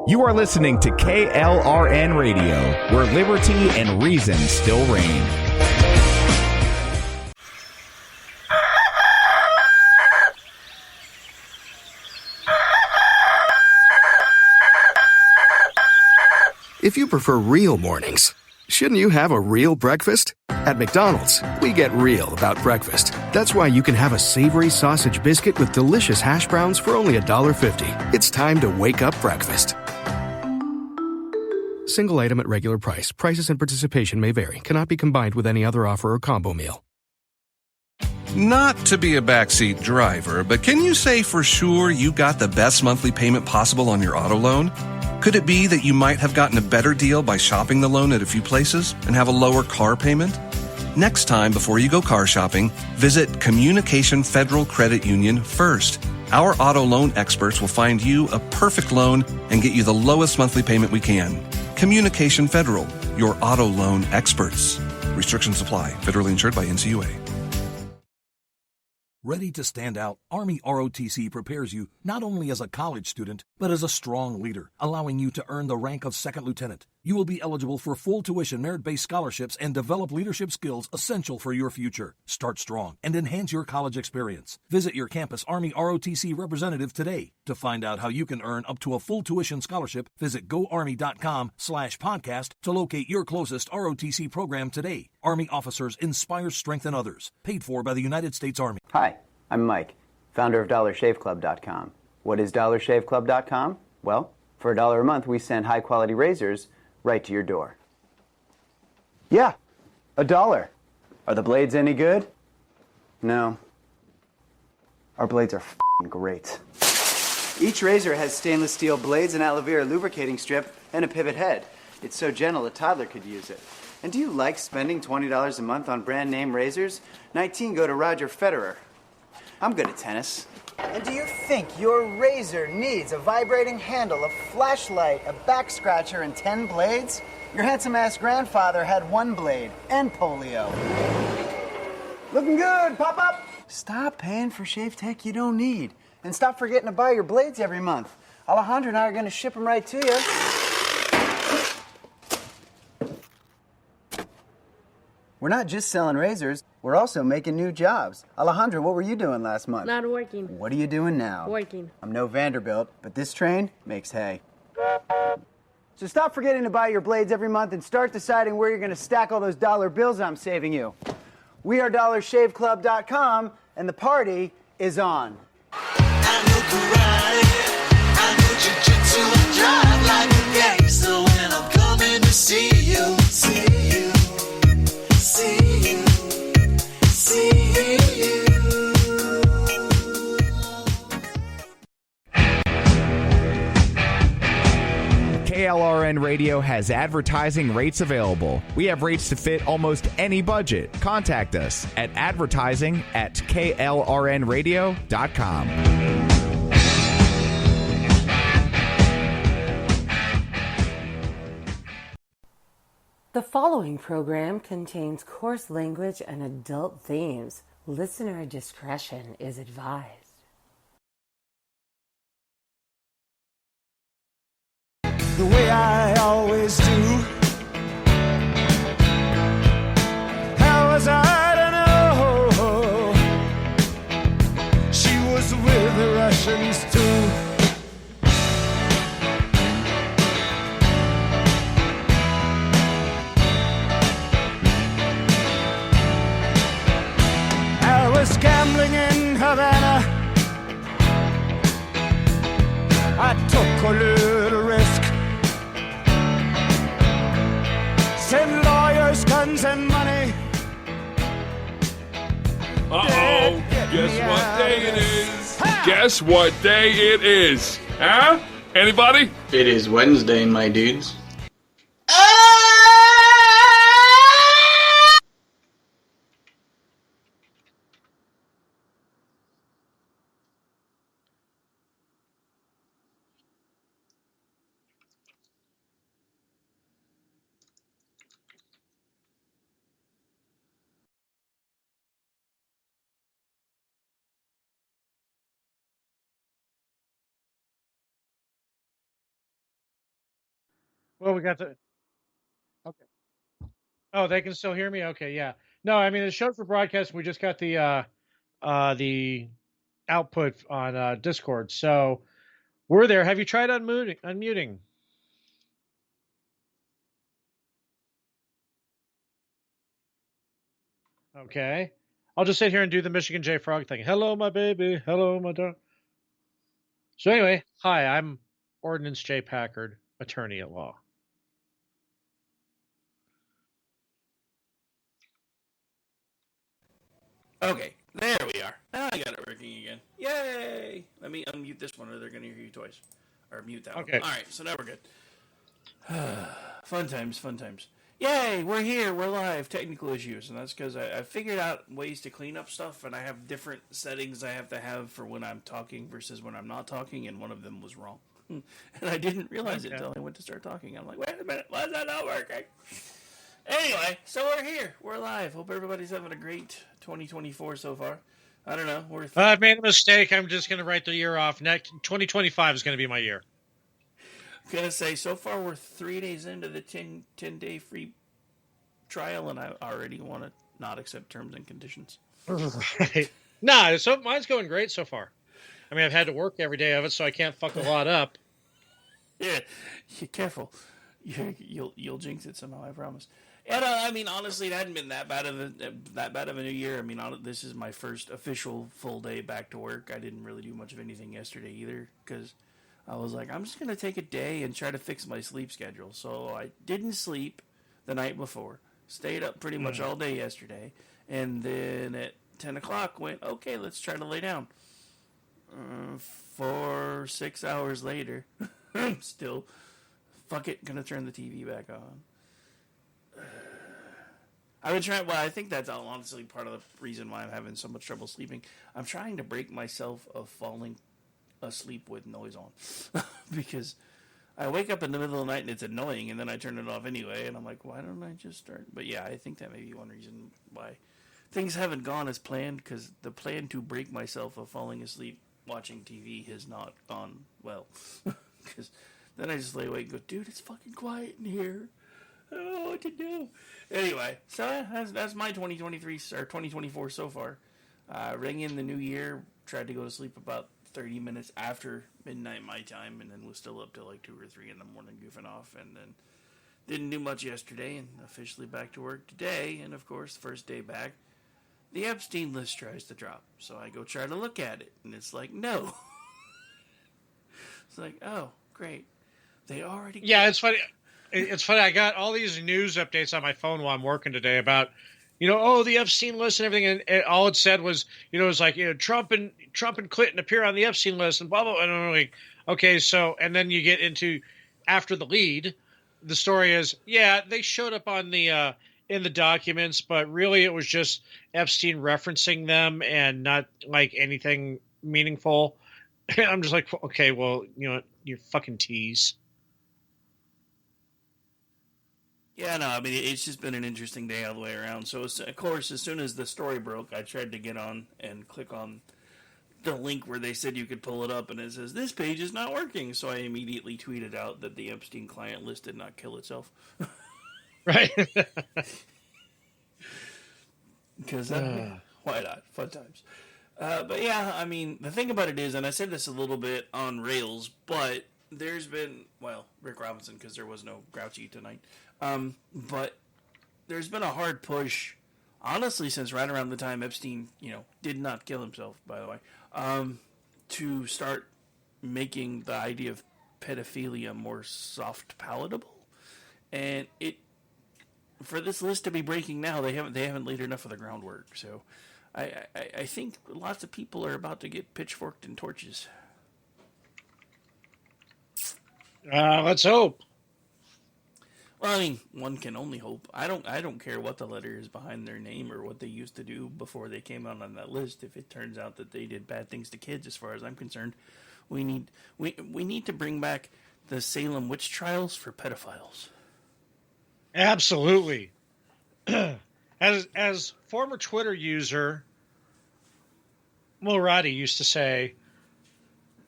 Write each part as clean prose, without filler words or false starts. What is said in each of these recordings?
You are listening to KLRN Radio, where liberty and reason still reign. If you prefer real mornings, shouldn't you have a real breakfast? At McDonald's, we get real about breakfast. That's why you can have a savory sausage biscuit with delicious hash browns for only $1.50. It's time to wake up breakfast. Single item at regular price. Prices and participation may vary. Cannot be combined with any other offer or combo meal. Not to be a backseat driver, but can you say for sure you got the best monthly payment possible on your auto loan? Could it be that you might have gotten a better deal by shopping the loan at a few places and have a lower car payment? Next time, before you go car shopping, visit Communication Federal Credit Union first. Our auto loan experts will find you a perfect loan and get you the lowest monthly payment we can. Communication Federal, your auto loan experts. Restrictions apply. Federally insured by NCUA. Ready to stand out, Army ROTC prepares you not only as a college student, but as a strong leader, allowing you to earn the rank of second lieutenant. You will be eligible for full tuition merit-based scholarships and develop leadership skills essential for your future. Start strong and enhance your college experience. Visit your campus Army ROTC representative today. To find out how you can earn up to a full tuition scholarship, visit goarmy.com/podcast to locate your closest ROTC program today. Army officers inspire, strengthen others. Paid for by the United States Army. Hi, I'm Mike, founder of DollarShaveClub.com. What is DollarShaveClub.com? Well, for $1 a month, we send high-quality razors right to your door. Yeah, $1. Are the blades any good? No. Our blades are f***ing great. Each razor has stainless steel blades, an aloe vera lubricating strip, and a pivot head. It's so gentle a toddler could use it. And do you like spending $20 a month on brand name razors? 19 go to Roger Federer. I'm good at tennis. And do you think your razor needs a vibrating handle, a flashlight, a back scratcher, and 10 blades? Your handsome-ass grandfather had 1 blade and polio. Looking good, pop up! Stop paying for shave tech you don't need. And stop forgetting to buy your blades every month. Alejandro and I are going to ship them right to you. We're not just selling razors, we're also making new jobs. Alejandro, what were you doing last month? Not working. What are you doing now? Working. I'm no Vanderbilt, but this train makes hay. So stop forgetting to buy your blades every month and start deciding where you're going to stack all those dollar bills I'm saving you. We are DollarShaveClub.com, and the party is on. I know karate, I know jiu-jitsu and drive like a gangster when I'm coming to see you, see you. KLRN Radio has advertising rates available. We have rates to fit almost any budget. Contact us at advertising@klrnradio.com. The following program contains coarse language and adult themes. Listener discretion is advised. The way I always do. How was I to know she was with the Russians too? I was gambling in Havana. I took a little risk. Send lawyers, guns, and money. Uh-oh. Guess what day it is? Guess what day it is? Huh? Anybody? It is Wednesday, my dudes. Well, we got the. Okay. Oh, they can still hear me. Okay, yeah. No, I mean the show for broadcast. We just got the output on Discord. So we're there. Have you tried unmuting? Okay. I'll just sit here and do the Michigan J Frog thing. Hello, my baby. Hello, my dog. So anyway, hi, I'm Ordnance J. Packard, attorney at law. Okay, there we are. Now I got it working again. Yay! Let me unmute this one or they're going to hear you twice. Or mute that Okay. one. All right, so now we're good. Fun times, fun times. Yay, we're here, we're live. Technical issues, and that's because I figured out ways to clean up stuff, and I have different settings I have to have for when I'm talking versus when I'm not talking, and one of them was wrong. And I didn't realize it until I went to start talking. I'm like, wait a minute, why is that not working? Anyway, so we're here. We're live. Hope everybody's having a great 2024 so far. I don't know. I've made a mistake. I'm just going to write the year off. Next 2025 is going to be my year. I'm going to say, so far we're 3 days into the 10-day free trial, and I already want to not accept terms and conditions. Right. Nah, so mine's going great so far. I mean, I've had to work every day of it, so I can't fuck a lot up. Yeah, careful. You'll jinx it somehow, I promise. And I mean, honestly, it hadn't been that bad of a new year. I mean, this is my first official full day back to work. I didn't really do much of anything yesterday either because I was like, I'm just gonna take a day and try to fix my sleep schedule. So I didn't sleep the night before. Stayed up pretty much all day yesterday, and then at 10 o'clock went, okay, let's try to lay down. 6 hours later, still, fuck it, gonna turn the TV back on. I've been trying. Well, I think that's honestly part of the reason why I'm having so much trouble sleeping. I'm trying to break myself of falling asleep with noise on because I wake up in the middle of the night and it's annoying, and then I turn it off anyway, and I'm like, why don't I just start? But yeah, I think that may be one reason why things haven't gone as planned, because the plan to break myself of falling asleep watching TV has not gone well. Because then I just lay awake and go, dude, it's fucking quiet in here. I don't know what to do. Anyway, so that's my 2023 or 2024 so far. Rang in the new year, tried to go to sleep about 30 minutes after midnight my time, and then was still up till like 2 or 3 in the morning goofing off, and then didn't do much yesterday, and officially back to work today. And of course, first day back, the Epstein list tries to drop, so I go try to look at it, and it's like, no. It's like, oh, great. They already... Yeah, it's funny. It's funny. I got all these news updates on my phone while I'm working today about, the Epstein list and everything. And all it said was, it was like, Trump and Clinton appear on the Epstein list and blah, blah, blah. And I'm like, okay, so, and then you get into after the lead, the story is, yeah, they showed up on the, in the documents, but really it was just Epstein referencing them and not like anything meaningful. I'm just like, okay, well, you fucking tease. Yeah, no, I mean, it's just been an interesting day all the way around. So, of course, as soon as the story broke, I tried to get on and click on the link where they said you could pull it up, and it says, this page is not working. So I immediately tweeted out that the Epstein client list did not kill itself. Right. Because, why not? Fun times. But yeah, I mean, the thing about it is, and I said this a little bit on Rails, but there's been, Rick Robinson, because there was no Grouchy tonight. But there's been a hard push, honestly, since right around the time Epstein, did not kill himself, by the way, to start making the idea of pedophilia more soft palatable. And for this list to be breaking now, they haven't laid enough of the groundwork. So I think lots of people are about to get pitchforked and torches. Let's hope. Well, I mean, one can only hope. I don't care what the letter is behind their name or what they used to do before they came out on that list. If it turns out that they did bad things to kids, as far as I'm concerned, we need to bring back the Salem witch trials for pedophiles. Absolutely. As former Twitter user Mulrati used to say,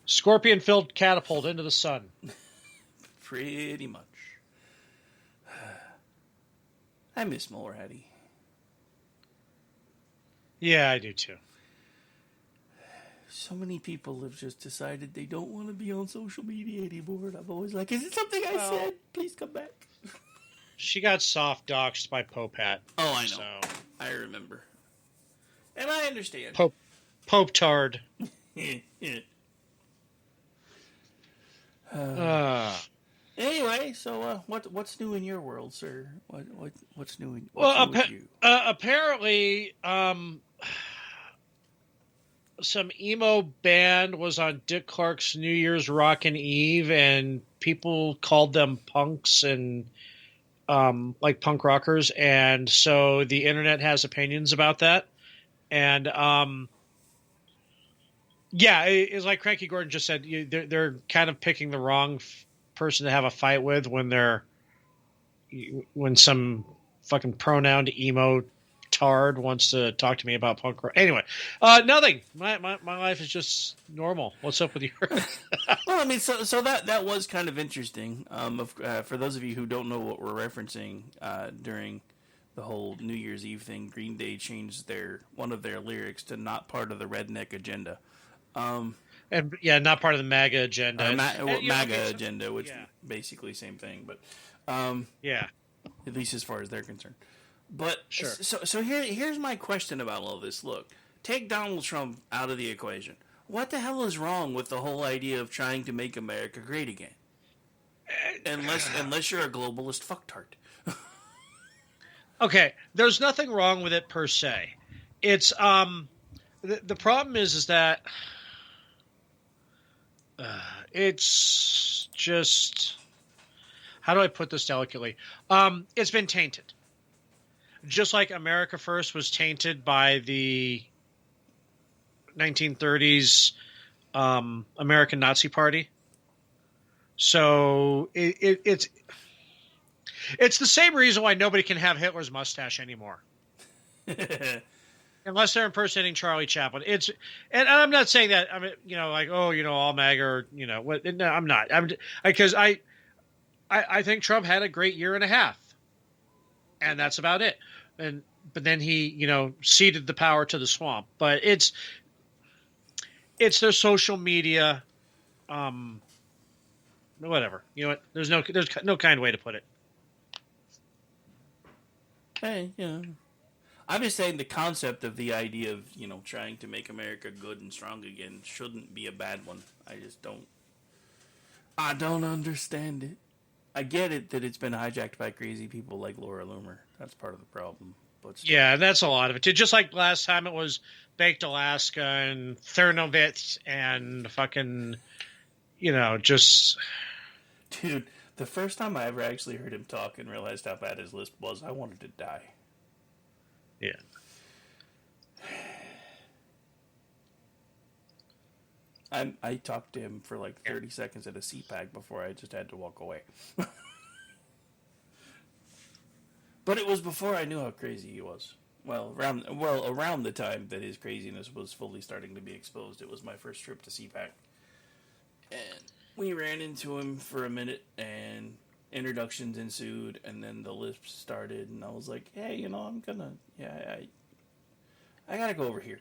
scorpion-filled catapult into the sun. Pretty much. I miss Mulready. Yeah, I do too. So many people have just decided they don't want to be on social media anymore. And I'm always like, is it something I said? Please come back. She got soft doxed by Popat. Oh, I know. So. I remember. And I understand. Pope Tard. Anyway, so what's new in your world, sir? What's new in you? Apparently, some emo band was on Dick Clark's New Year's Rockin' Eve, and people called them punks and like punk rockers, and so the internet has opinions about that. And yeah, it's like Cranky Gordon just said. They're kind of picking the wrong person to have a fight with when some fucking pronounced emo tard wants to talk to me about punk rock. Anyway, nothing. My life is just normal. What's up with you? Well, I mean, so that was kind of interesting. For those of you who don't know what we're referencing, during the whole New Year's Eve thing, Green Day changed one of their lyrics to "not part of the redneck agenda." And yeah, not part of the MAGA agenda. MAGA agenda, which basically same thing, but yeah, at least as far as they're concerned. But sure. So here's my question about all this. Look, take Donald Trump out of the equation. What the hell is wrong with the whole idea of trying to make America great again? Unless you're a globalist fucktard. Okay, there's nothing wrong with it per se. It's the problem is that it's just, how do I put this delicately? It's been tainted. Just like America First was tainted by the 1930s American Nazi Party. So it's the same reason why nobody can have Hitler's mustache anymore. Unless they're impersonating Charlie Chaplin. And I'm not saying that, I mean, like, all MAGA or, what? No, I'm not. Because I think Trump had a great year and a half. And that's about it. But then he, ceded the power to the swamp. But it's their social media, whatever. You know what? There's no kind way to put it. Hey, I'm just saying the concept of the idea of, trying to make America good and strong again shouldn't be a bad one. I don't understand it. I get it that it's been hijacked by crazy people like Laura Loomer. That's part of the problem. But still. Yeah, that's a lot of it too. Just like last time it was Baked Alaska and Thernovitz and fucking, just... Dude, the first time I ever actually heard him talk and realized how bad his lisp was, I wanted to die. Yeah. I talked to him for like 30 seconds at a CPAC before I just had to walk away. But it was before I knew how crazy he was. Around the time that his craziness was fully starting to be exposed. It was my first trip to CPAC. And we ran into him for a minute, and introductions ensued, and then the lisp started, and I was like, hey, I'm gonna, I gotta go over here.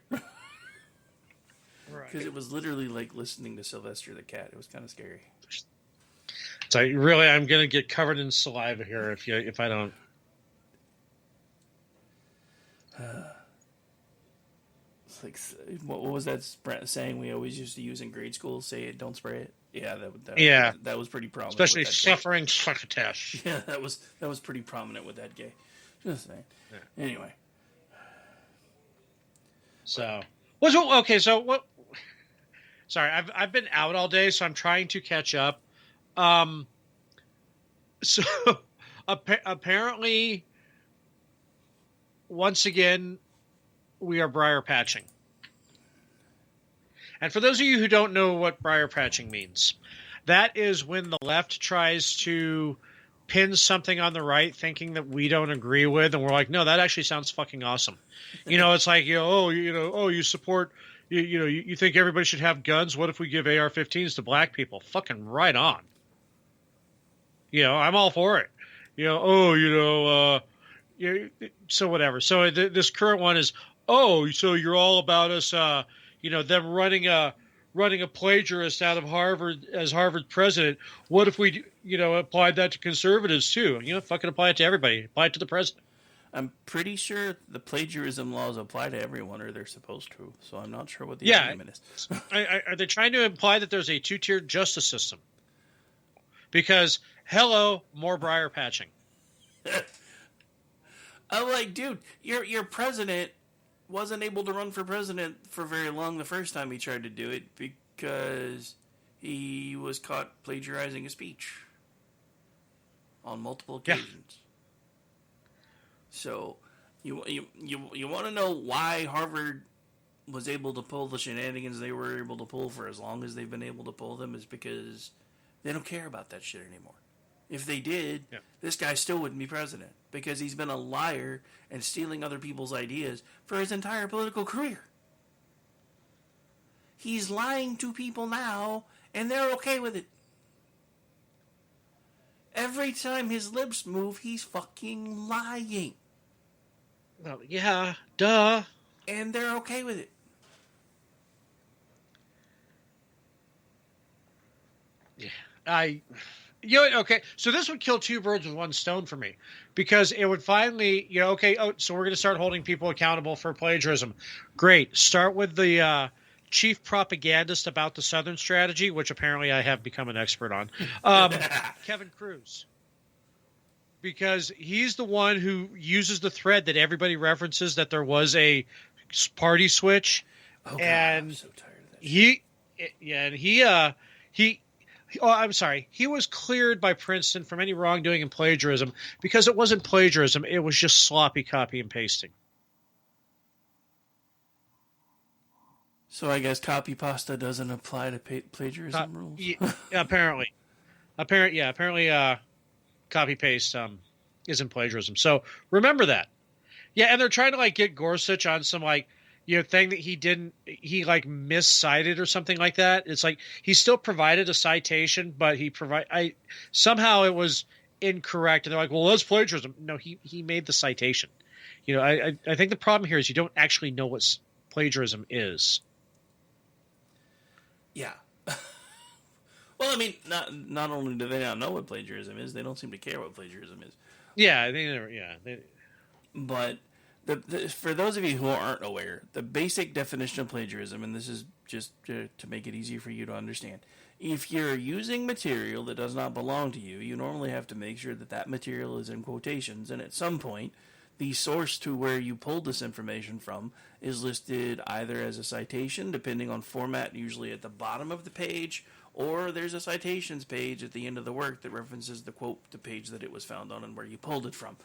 Because it was literally like listening to Sylvester the cat. It was kind of scary. It's like, really, I'm going to get covered in saliva here if I don't. It's like, what was that saying we always used to use in grade school? Say it, don't spray it. Yeah, that was pretty prominent. Especially suffering succotash. Yeah, that was pretty prominent with that gay. Just saying. Yeah. Anyway. So, okay, so what? Sorry, I've been out all day, so I'm trying to catch up. So apparently, once again, we are briar patching. And for those of you who don't know what briar patching means, that is when the left tries to pin something on the right, thinking that we don't agree with, and we're like, no, that actually sounds fucking awesome. It's like, you support. You think everybody should have guns? What if we give AR-15s to black people? Fucking right on. I'm all for it. So whatever. So this current one is, oh, so you're all about us, them running a plagiarist out of Harvard as Harvard president. What if we, applied that to conservatives too? Fucking apply it to everybody. Apply it to the president. I'm pretty sure the plagiarism laws apply to everyone, or they're supposed to. So I'm not sure what the argument is. Are they trying to imply that there's a two-tiered justice system? Because, hello, more briar patching. I'm like, dude, your president wasn't able to run for president for very long the first time he tried to do it because he was caught plagiarizing a speech on multiple occasions. Yeah. So you want to know why Harvard was able to pull the shenanigans they were able to pull for as long as they've been able to pull them is because they don't care about that shit anymore. If they did, this guy still wouldn't be president because he's been a liar and stealing other people's ideas for his entire political career. He's lying to people now, and they're okay with it. Every time his lips move, he's fucking lying. Well, yeah, duh. And they're okay with it. Yeah, okay, so this would kill two birds with one stone for me because it would finally, so we're going to start holding people accountable for plagiarism. Great. Start with the chief propagandist about the Southern strategy, which apparently I have become an expert on, Kevin Cruz. Because he's the one who uses the thread that everybody references that there was a party switch. Oh, God, and I'm so tired of this. I'm sorry. He was cleared by Princeton from any wrongdoing and plagiarism because it wasn't plagiarism. It was just sloppy copy and pasting. So I guess copy pasta doesn't apply to plagiarism rules? Yeah, apparently. Apparently copy paste isn't plagiarism. So remember that. Yeah, and they're trying to get Gorsuch on some thing that he miscited or something like that. It's he still provided a citation, but somehow it was incorrect, and they're like, well, that's plagiarism. No, he made the citation. I think the problem here is you don't actually know what plagiarism is. Yeah. Well, I mean, not only do they not know what plagiarism is, they don't seem to care what plagiarism is. Yeah, they never. Yeah, but. For those of you who aren't aware, the basic definition of plagiarism, and this is just to make it easier for you to understand, if you're using material that does not belong to you, you normally have to make sure that material is in quotations, and at some point, the source to where you pulled this information from is listed either as a citation, depending on format, usually at the bottom of the page, or there's a citations page at the end of the work that references the quote, the page that it was found on, and where you pulled it from.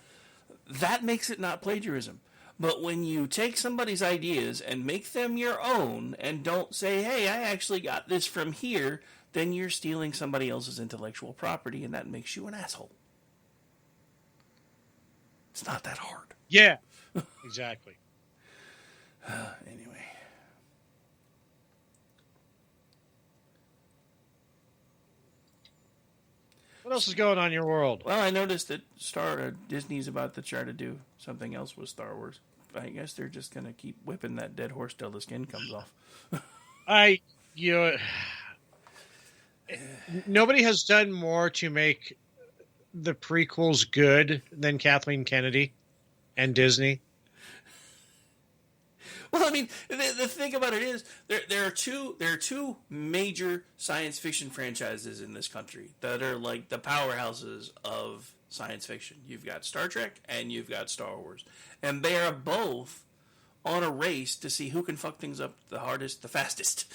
That makes it not plagiarism. But when you take somebody's ideas and make them your own and don't say, hey, I actually got this from here, then you're stealing somebody else's intellectual property, and that makes you an asshole. It's not that hard. Yeah, exactly. Anyway. What else is going on in your world? Well, I noticed that Disney's about to try to do something else with Star Wars. I guess they're just going to keep whipping that dead horse till the skin comes off. Nobody has done more to make the prequels good than Kathleen Kennedy and Disney. Well, I mean, the thing about it is there are two major science fiction franchises in this country that are like the powerhouses of science fiction. You've got Star Trek and you've got Star Wars, and they are both on a race to see who can fuck things up the hardest, the fastest.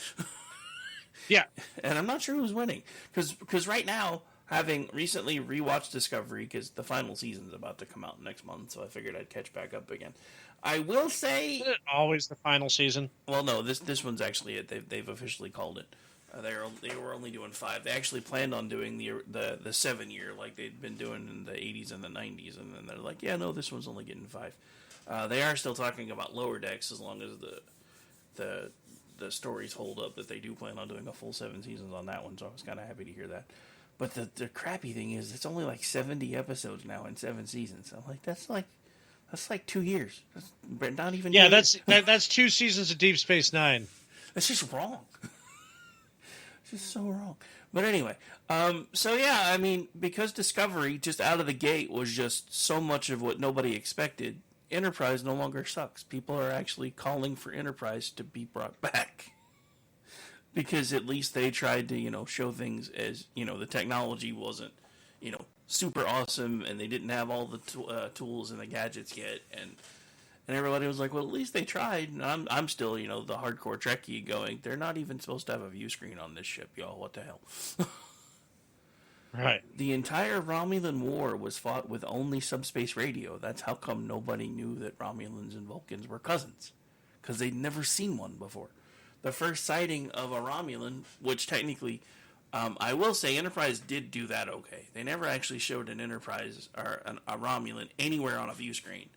Yeah, and I'm not sure who's winning because right now, having recently rewatched Discovery, because the final season's about to come out next month, so I figured I'd catch back up again. I will say, isn't it always the final season? Well, no, this one's actually it. They've officially called it. They were only doing 5. They actually planned on doing the 7 year like they'd been doing in the 80s and the 90s, and then they're like, yeah, no, this one's only getting 5. They are still talking about Lower Decks as long as the stories hold up. That they do plan on doing a full 7 seasons on that one. So I was kind of happy to hear that. But the crappy thing is, it's only like 70 episodes now in 7 seasons. I'm like, that's like That's like 2 years. That's not even. Yeah, 2 years. that's 2 seasons of Deep Space Nine. That's just wrong. It's just so wrong. But anyway, so yeah, I mean, because Discovery just out of the gate was just so much of what nobody expected, Enterprise no longer sucks. People are actually calling for Enterprise to be brought back. Because at least they tried to, show things as, the technology wasn't, super awesome, and they didn't have all the tools and the gadgets yet, and everybody was like, well, at least they tried. And I'm still, the hardcore Trekkie going, they're not even supposed to have a view screen on this ship, y'all. What the hell? Right. The entire Romulan war was fought with only subspace radio. That's how come nobody knew that Romulans and Vulcans were cousins. Because they'd never seen one before. The first sighting of a Romulan, which technically, I will say Enterprise did do that okay. They never actually showed an Enterprise or a Romulan anywhere on a view screen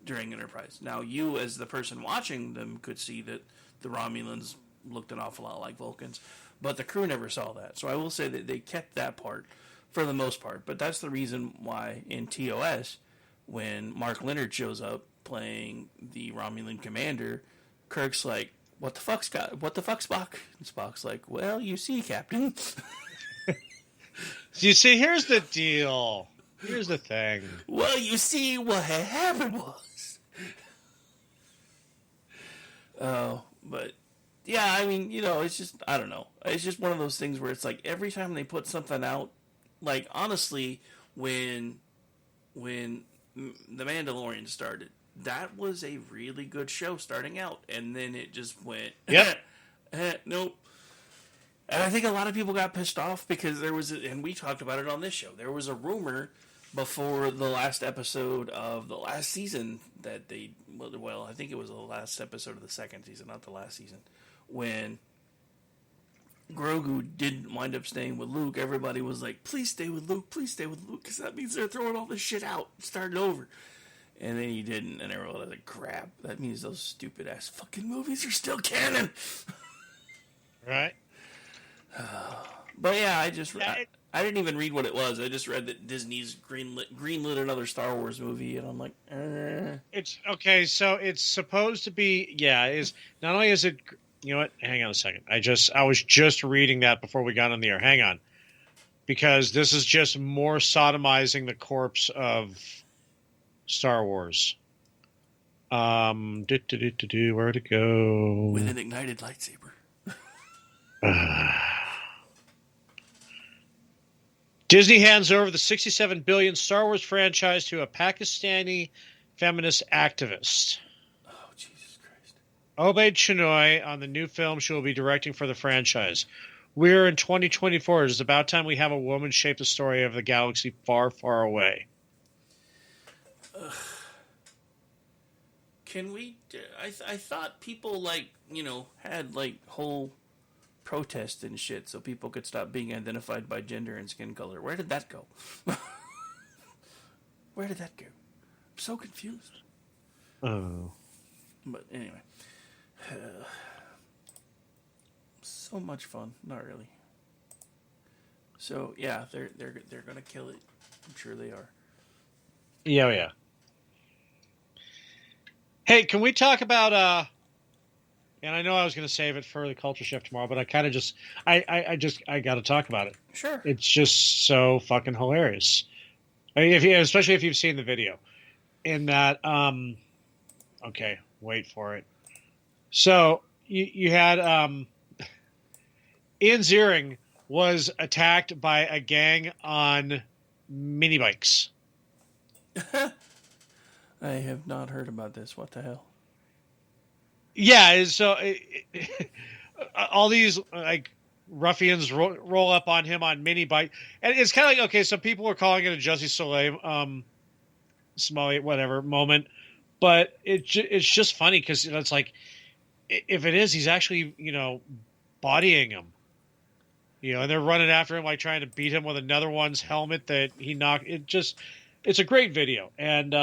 during Enterprise. Now, you as the person watching them could see that the Romulans looked an awful lot like Vulcans, but the crew never saw that. So I will say that they kept that part for the most part. But that's the reason why in TOS, when Mark Leonard shows up playing the Romulan commander, Kirk's like, what the fuck, Spock? And Spock's like, well, you see, Captain. You see, here's the deal. Here's the thing. Well, you see, what had happened was. But, yeah, I mean, it's just, I don't know. It's just one of those things where it's like every time they put something out, like, honestly, when The Mandalorian started, that was a really good show starting out, and then it just went, yep. Nope. And I think a lot of people got pissed off because there was, and we talked about it on this show, there was a rumor before the last episode of the last season that I think it was the last episode of the second season, not the last season, when Grogu didn't wind up staying with Luke. Everybody was like, please stay with Luke, because that means they're throwing all this shit out, starting over. And then he didn't, and everyone was like, crap, that means those stupid-ass fucking movies are still canon. Right. But yeah, I didn't even read what it was. I just read that Disney's greenlit another Star Wars movie, and I'm like, It's, okay, so it's supposed to be, not only is it, you know what, hang on a second. I was just reading that before we got on the air. Hang on. Because this is just more sodomizing the corpse of Star Wars. Where'd it go? With an ignited lightsaber. Disney hands over the $67 billion Star Wars franchise to a Pakistani feminist activist. Oh, Jesus Christ. Obaid Chinoy on the new film she will be directing for the franchise. We're in 2024. It is about time we have a woman shape the story of the galaxy far, far away. Can we? I thought people had whole protests and shit so people could stop being identified by gender and skin color. Where did that go? Where did that go? I'm so confused. Oh. But anyway, so much fun. Not really. So yeah, they're gonna kill it. I'm sure they are. Yeah. Hey, can we talk about and I know I was going to save it for the culture shift tomorrow, but I kind of just I got to talk about it. Sure. It's just so fucking hilarious. I mean, especially if you've seen the video. In that okay, wait for it. So, you had Ian Ziering was attacked by a gang on mini bikes. I have not heard about this. What the hell? Yeah, so all these ruffians roll up on him on mini bike, and it's kind of like, okay, some people are calling it a Jussie Smollett, whatever moment, but it's just funny because it's like, if it is, he's actually bodying him, and they're running after him trying to beat him with another one's helmet that he knocked. It's a great video, and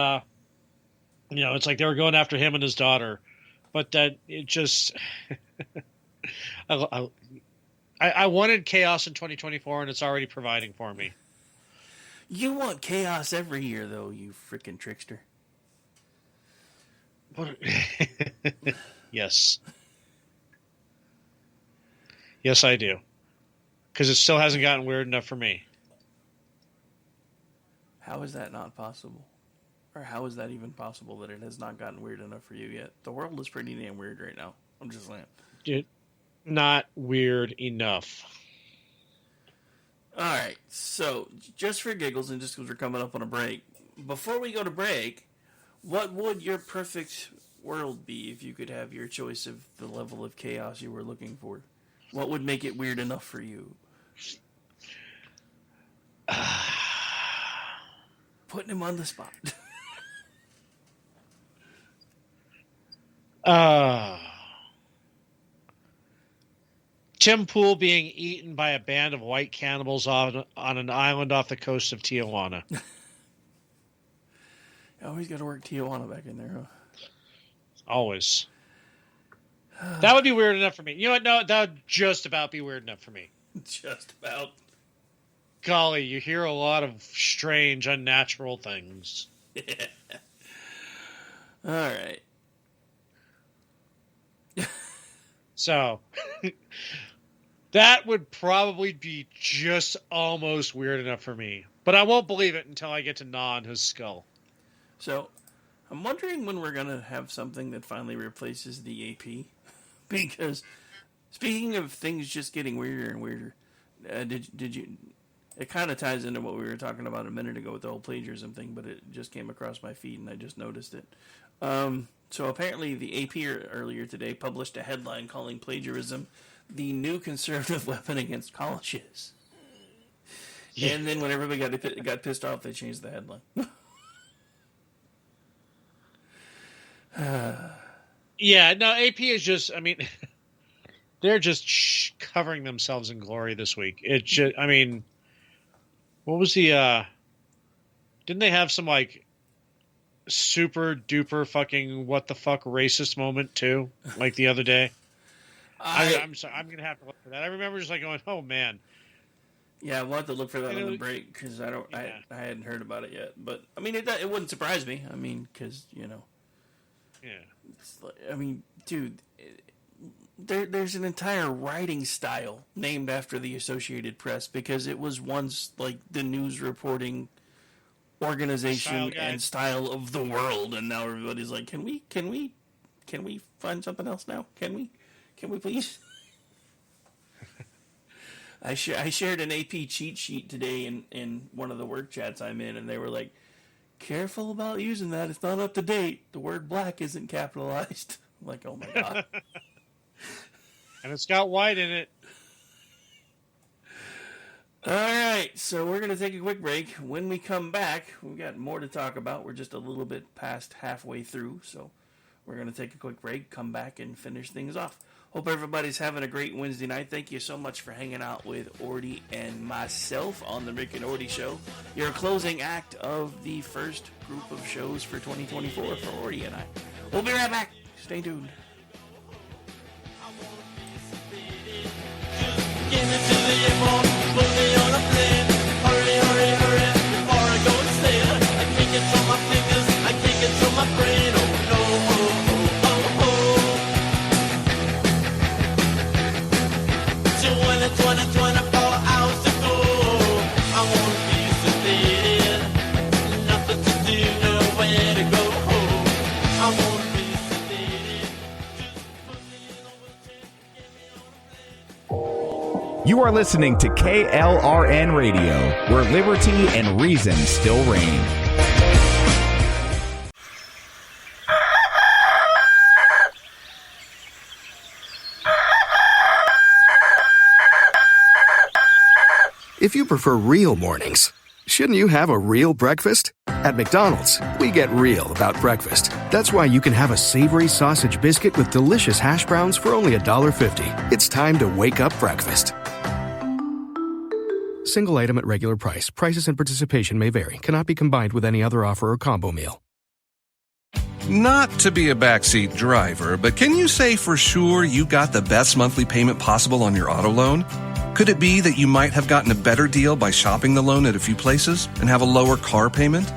it's like they were going after him and his daughter. But that it just, I wanted chaos in 2024, and it's already providing for me. You want chaos every year, though, you freaking trickster. Yes. Yes, I do. Because it still hasn't gotten weird enough for me. How is that not possible? Or how is that even possible that it has not gotten weird enough for you yet? The world is pretty damn weird right now. I'm just saying. Dude, not weird enough. All right. So, just for giggles and just because we're coming up on a break, before we go to break, what would your perfect world be if you could have your choice of the level of chaos you were looking for? What would make it weird enough for you? Putting him on the spot. Tim Pool being eaten by a band of white cannibals on an island off the coast of Tijuana. Always got to work Tijuana back in there, huh? Always. That would be weird enough for me. You know what? No, that would just about be weird enough for me. Just about. Golly, you hear a lot of strange, unnatural things. All right. So, that would probably be just almost weird enough for me. But I won't believe it until I get to gnaw on his skull. So, I'm wondering when we're going to have something that finally replaces the AP. Because, speaking of things just getting weirder and weirder, did you... It kind of ties into what we were talking about a minute ago with the whole plagiarism thing, but it just came across my feed and I just noticed it. So apparently the AP earlier today published a headline calling plagiarism the new conservative weapon against colleges. Yeah. And then when everybody got pissed off, they changed the headline. Yeah, no, AP is just, I mean, they're just covering themselves in glory this week. It just, I mean, what was the, didn't they have some, like, super duper fucking what the fuck racist moment, too? Like, the other day? I'm sorry, I'm going to have to look for that. I remember just, like, going, oh, man. Yeah, we'll have to look for that on the break, because I hadn't heard about it yet. But, I mean, it wouldn't surprise me. I mean, because, you know. Yeah. I mean, dude, there's an entire writing style named after the Associated Press because it was once like the news reporting organization and style of the world, and now everybody's like, can we find something else now? Can we please? I shared an AP cheat sheet today in one of the work chats I'm in, and they were like, careful about using that. It's not up to date. The word black isn't capitalized. I'm like, oh my God. And it's got white in it. All right, so we're going to take a quick break. When we come back, we've got more to talk about. We're just a little bit past halfway through, so we're going to take a quick break, come back, and finish things off. Hope everybody's having a great Wednesday night. Thank you so much for hanging out with Ordy and myself on the Rick and Ordy Show. Your closing act of the first group of shows for 2024 for Ordy and I. We'll be right back. Stay tuned. Give me to the airport, put me on a plane. Hurry, hurry, hurry, before I go insane. I can't get through my fingers, I can't get through my brain. Oh no, oh, oh, oh, oh. 24 hours to go. I won't be sedated. Nothing to do, nowhere to go. I won't be sedated. Just put me in a wheelchair, get me on a plane. You are listening to KLRN Radio, where liberty and reason still reign. If you prefer real mornings, shouldn't you have a real breakfast? At McDonald's, we get real about breakfast. That's why you can have a savory sausage biscuit with delicious hash browns for only $1.50. It's time to wake up breakfast. Single item at regular price. Prices and participation may vary. Cannot be combined with any other offer or combo meal. Not to be a backseat driver, but can you say for sure you got the best monthly payment possible on your auto loan? Could it be that you might have gotten a better deal by shopping the loan at a few places and have a lower car payment?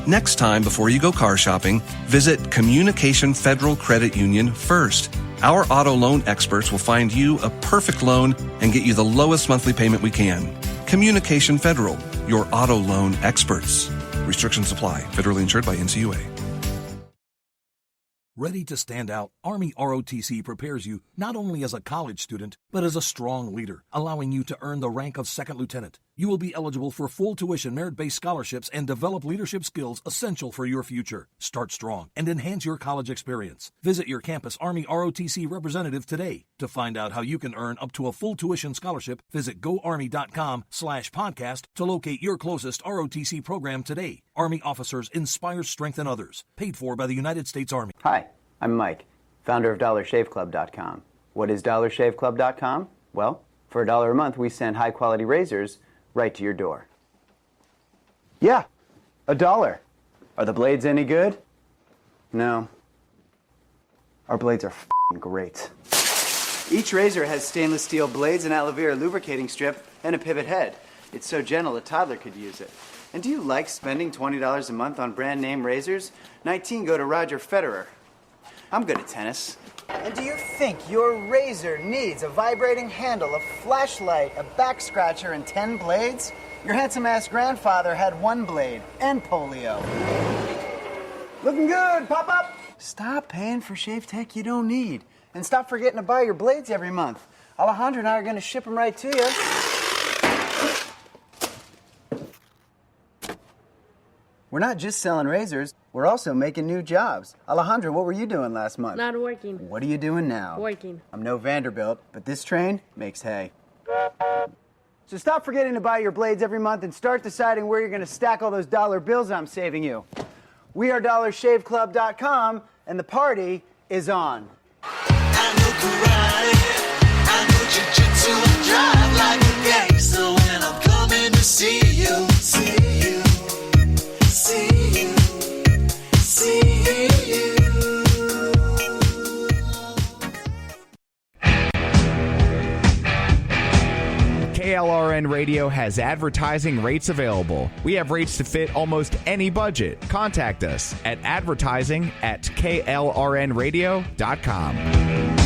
Next time, before you go car shopping, visit Communication Federal Credit Union first. Our auto loan experts will find you a perfect loan and get you the lowest monthly payment we can. Communication Federal, your auto loan experts. Restrictions apply. Federally insured by NCUA. Ready to stand out, Army ROTC prepares you not only as a college student, but as a strong leader, allowing you to earn the rank of second lieutenant. You will be eligible for full tuition merit-based scholarships and develop leadership skills essential for your future. Start strong and enhance your college experience. Visit your campus Army ROTC representative today. To find out how you can earn up to a full tuition scholarship, visit goarmy.com/podcast to locate your closest ROTC program today. Army officers inspire, strengthen others. Paid for by the United States Army. Hi, I'm Mike, founder of DollarShaveClub.com. What is DollarShaveClub.com? Well, for $1 a month, we send high-quality razors right to your door. Yeah, $1. Are the blades any good? No. Our blades are f***ing great. Each razor has stainless steel blades, an aloe vera lubricating strip, and a pivot head. It's so gentle a toddler could use it. And do you like spending $20 a month on brand name razors? 19 go to Roger Federer. I'm good at tennis. And do you think your razor needs a vibrating handle, a flashlight, a back scratcher, and 10 blades? Your handsome-ass grandfather had 1 blade and polio. Looking good, Pop-Up! Stop paying for shave tech you don't need. And stop forgetting to buy your blades every month. Alejandro and I are going to ship them right to you. We're not just selling razors, we're also making new jobs. Alejandro, what were you doing last month? Not working. What are you doing now? Working. I'm no Vanderbilt, but this train makes hay. So stop forgetting to buy your blades every month and start deciding where you're going to stack all those dollar bills I'm saving you. We are DollarShaveClub.com, and the party is on. I know karate, I know jiu-jitsu, I drive like a gangster when I'm coming to see you, see you. See you, see you. KLRN Radio has advertising rates available. We have rates to fit almost any budget. Contact us at advertising@klrnradio.com.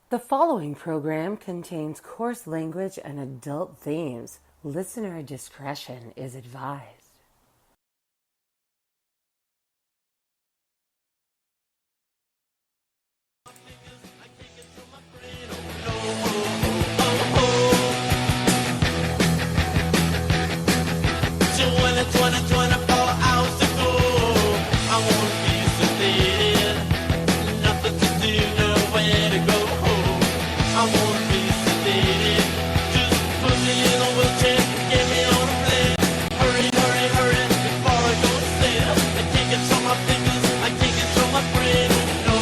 The following program contains coarse language and adult themes. Listener discretion is advised. So when it's 24 hours to go, I won't be sedated. Nothing to do, nowhere to go. I won't be sedated. Just put me in a wheelchair, get me on a plane. Hurry, hurry, hurry, before I go insane. I can't control my fingers, I can't control my brain. No,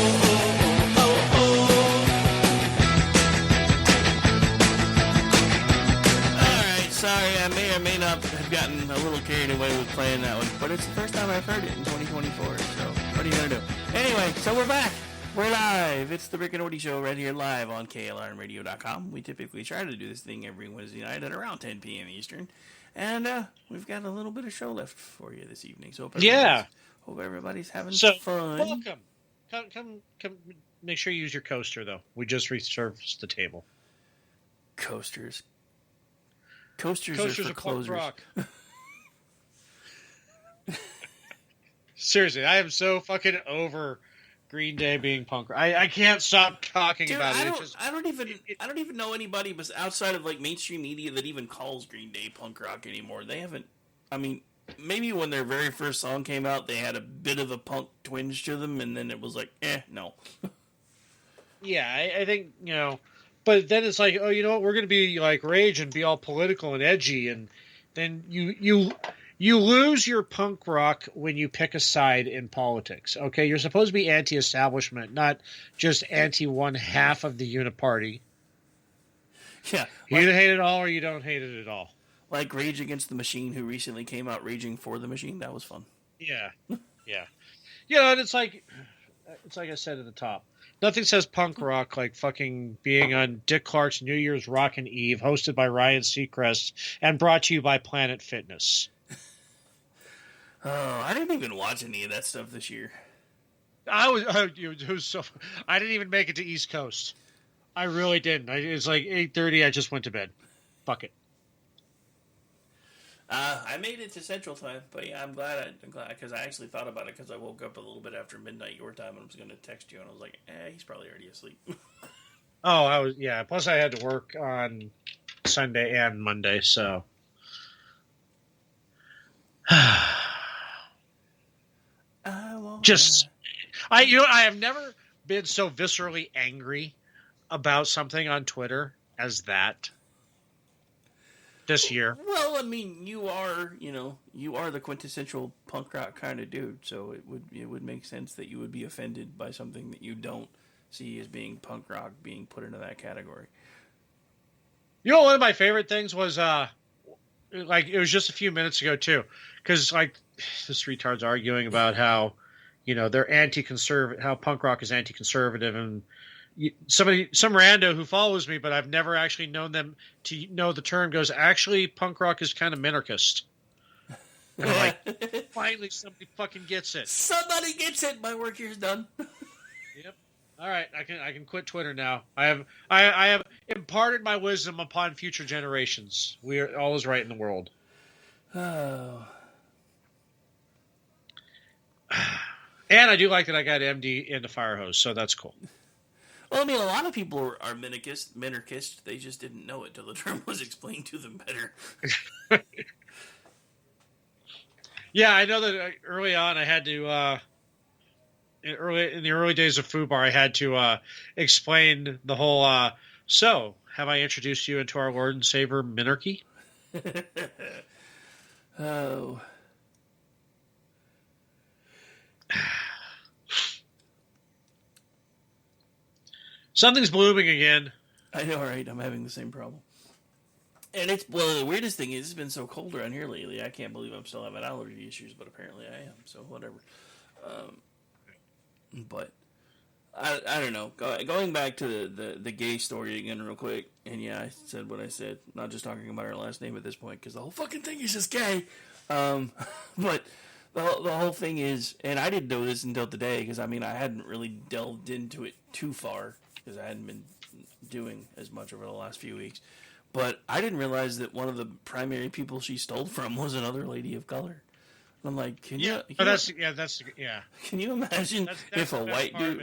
Alright, sorry, I may or may not have gotten a little carried away with playing that one, but it's the first time I've heard it in 2024, so what are you gonna do? Anyway, so we're back. We're live. It's the Rick and Morty Show right here live on KLRNradio.com. We typically try to do this thing every Wednesday night at around 10 p.m. Eastern, and we've got a little bit of show left for you this evening. So hope everybody's having fun. Welcome. Come. Make sure you use your coaster, though. We just resurfaced the table. Coasters are for punk closers. rock. Seriously, I am so fucking over Green Day being punk rock. I can't stop talking about it. I don't even know anybody but outside of like mainstream media that even calls Green Day punk rock anymore. They haven't. I mean, maybe when their very first song came out, they had a bit of a punk twinge to them, and then it was like, no. Yeah, I think, but then it's like, oh, you know what? We're going to be like Rage and be all political and edgy, and then you lose your punk rock when you pick a side in politics. Okay, you're supposed to be anti-establishment, not just anti one half of the uniparty. Yeah, you either hate it all or you don't hate it at all. Like Rage Against the Machine, who recently came out raging for the machine. That was fun. Yeah, yeah. And it's like I said at the top. Nothing says punk rock like fucking being on Dick Clark's New Year's Rockin' Eve, hosted by Ryan Seacrest and brought to you by Planet Fitness. Oh, I didn't even watch any of that stuff this year. It was so. I didn't even make it to East Coast. I really didn't. It's like 8:30. I just went to bed. Fuck it. I made it to Central Time, but yeah, I'm glad because I actually thought about it because I woke up a little bit after midnight your time and I was going to text you and I was like, he's probably already asleep. Oh, Plus, I had to work on Sunday and Monday, so. I have never been so viscerally angry about something on Twitter as that this year. Well, I mean, you are the quintessential punk rock kind of dude, so it would make sense that you would be offended by something that you don't see as being punk rock being put into that category. You know, one of my favorite things was it was just a few minutes ago too, because like this retard's arguing about how they're anti-conservative, how punk rock is anti-conservative, and some rando who follows me, but I've never actually known them to know the term, goes, actually, punk rock is kind of minarchist. And I'm like, finally somebody fucking gets it. Somebody gets it. My work here's done. Yep. All right, I can quit Twitter now. I have imparted my wisdom upon future generations. We are always right in the world. Oh. And I do like that I got MD into Fire Hose, so that's cool. Well, I mean, a lot of people are minarchist. They just didn't know it till the term was explained to them better. Yeah, I know that early on I had to, in the early days of Fubar, I had to explain the whole, so, have I introduced you into our Lord and Savior minarchy? Oh. Something's blooming again. I know, right? I'm having the same problem. And the weirdest thing is, it's been so cold around here lately, I can't believe I'm still having allergy issues, but apparently I am, so whatever. But, I don't know. Going back to the gay story again real quick, and yeah, I said what I said, not just talking about our last name at this point, because the whole fucking thing is just gay. But the whole thing is, and I didn't know this until today, because I mean, I hadn't really delved into it too far, because I hadn't been doing as much over the last few weeks. But I didn't realize that one of the primary people she stole from was another lady of color. And I'm like, can you imagine if a white dude?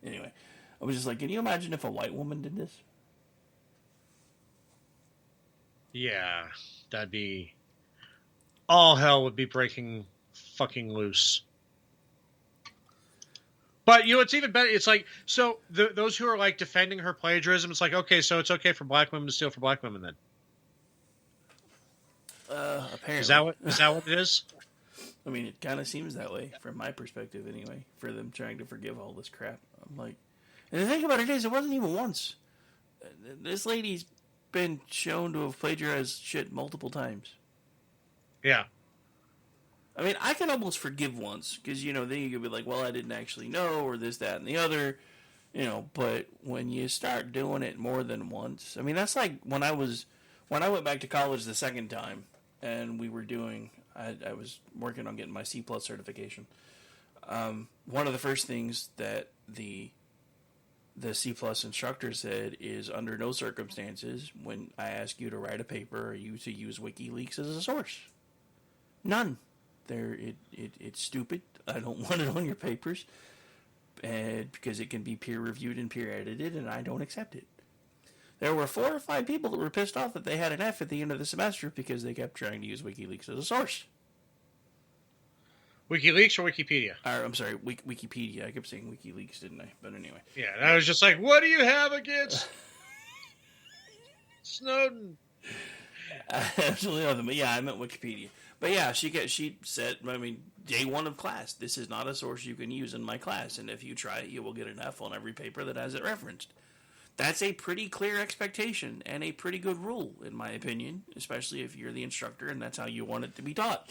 Anyway, I was just like, can you imagine if a white woman did this? Yeah, that'd be all hell would be breaking fucking loose. But it's even better. It's like, so those who are like defending her plagiarism, it's like, okay, so it's okay for black women to steal from black women then. Apparently. Is that what it is? I mean, it kind of seems that way from my perspective anyway, for them trying to forgive all this crap. I'm like, and the thing about it is, it wasn't even once. This lady's been shown to have plagiarized shit multiple times. Yeah. I mean, I can almost forgive once, because, then you could be like, well, I didn't actually know, or this, that, and the other, but when you start doing it more than once, I mean, that's like when I went back to college the second time, and we were I was working on getting my C+ certification. One of the first things that the C+ instructor said is, under no circumstances, when I ask you to write a paper, are you to use WikiLeaks as a source? None. It's stupid. I don't want it on your papers, and because it can be peer reviewed and peer edited, and I don't accept it. There were 4 or 5 people that were pissed off that they had an F at the end of the semester because they kept trying to use WikiLeaks as a source. WikiLeaks or Wikipedia? I'm sorry, Wikipedia. I kept saying WikiLeaks, didn't I? But anyway. Yeah, and I was just like, what do you have against Snowden? Absolutely nothing. But yeah, I meant Wikipedia. But yeah, she said, I mean, day 1 of class, this is not a source you can use in my class, and if you try it, you will get an F on every paper that has it referenced. That's a pretty clear expectation and a pretty good rule, in my opinion, especially if you're the instructor and that's how you want it to be taught.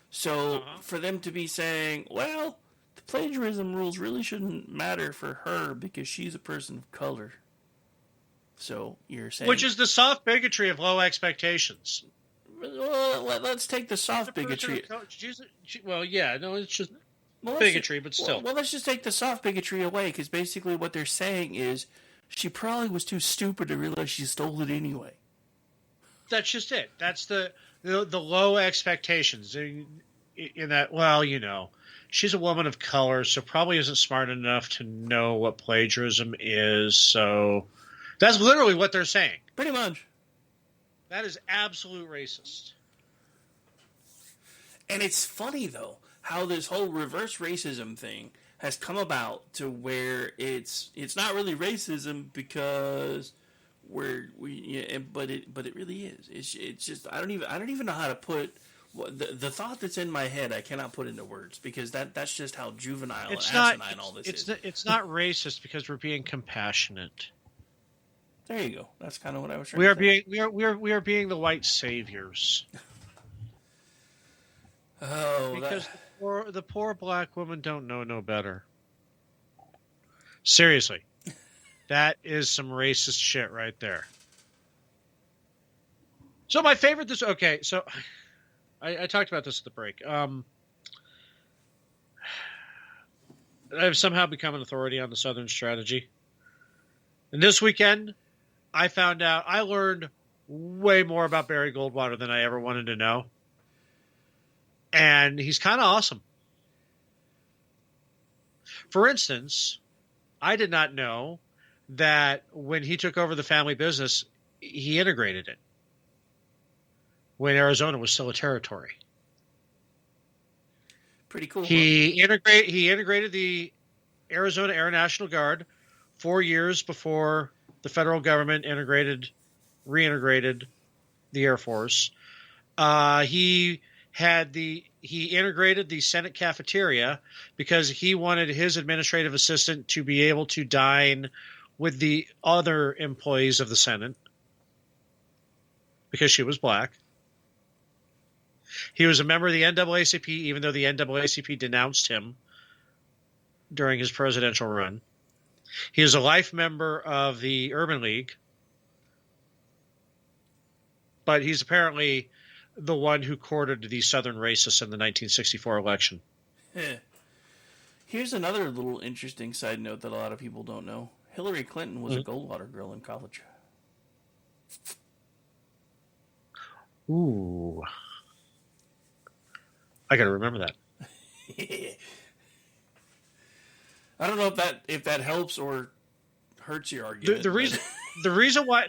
So for them to be saying, well, The plagiarism rules really shouldn't matter for her because she's a person of color. So you're saying... Which is the soft bigotry of low expectations. Well, let's take the soft bigotry. Well, yeah, no, it's just Well, bigotry, but still. Well, let's just take the soft bigotry away, because basically what they're saying is she probably was too stupid to realize she stole it anyway. That's just it. That's the low expectations. In that, well, you know, she's a woman of color, so probably isn't smart enough to know what plagiarism is. So that's literally what they're saying. Pretty much. That is absolute racist. And it's funny, though, how this whole reverse racism thing has come about to where it's not really racism because but it really is. It's just I don't even know how to put the thought that's in my head. I cannot put into words because that's just how juvenile and asinine all this is. It's not racist because we're being compassionate. There you go. That's kind of what I was trying to say. We are being the white saviors. Because the poor black women don't know no better. Seriously. That is some racist shit right there. So my favorite so I talked about this at the break. I've somehow become an authority on the Southern strategy. And this weekend, I learned way more about Barry Goldwater than I ever wanted to know. And he's kind of awesome. For instance, I did not know that when he took over the family business, he integrated it when Arizona was still a territory. Pretty cool. He integrated the Arizona Air National Guard 4 years before the federal government reintegrated the Air Force. He integrated the Senate cafeteria because he wanted his administrative assistant to be able to dine with the other employees of the Senate because she was black. He was a member of the NAACP, even though the NAACP denounced him during his presidential run. He is a life member of the Urban League, but he's apparently the one who courted the Southern racists in the 1964 election. Here's another little interesting side note that a lot of people don't know. Hillary Clinton was a Goldwater girl in college. Ooh. I got to remember that. I don't know if that helps or hurts your argument. The reason why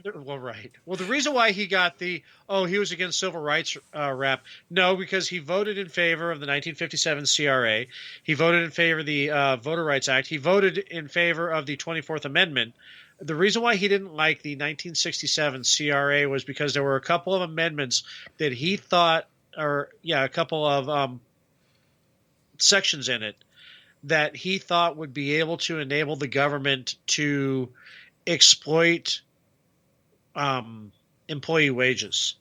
he got he was against civil rights rap. No, because he voted in favor of the 1957 CRA. He voted in favor of the Voter Rights Act. He voted in favor of the 24th Amendment. The reason why he didn't like the 1967 CRA was because there were a couple of amendments that he thought, a couple of sections in it that he thought would be able to enable the government to exploit employee wages.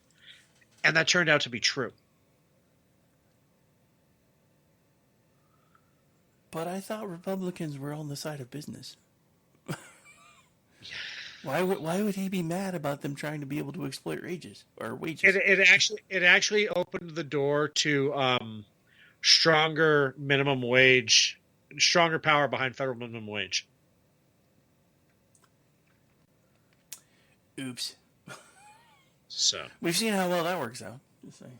And that turned out to be true. But I thought Republicans were on the side of business. Why would he be mad about them trying to be able to exploit wages? It actually opened the door to stronger minimum wage, stronger power behind federal minimum wage. Oops. So we've seen how well that works out. Just saying.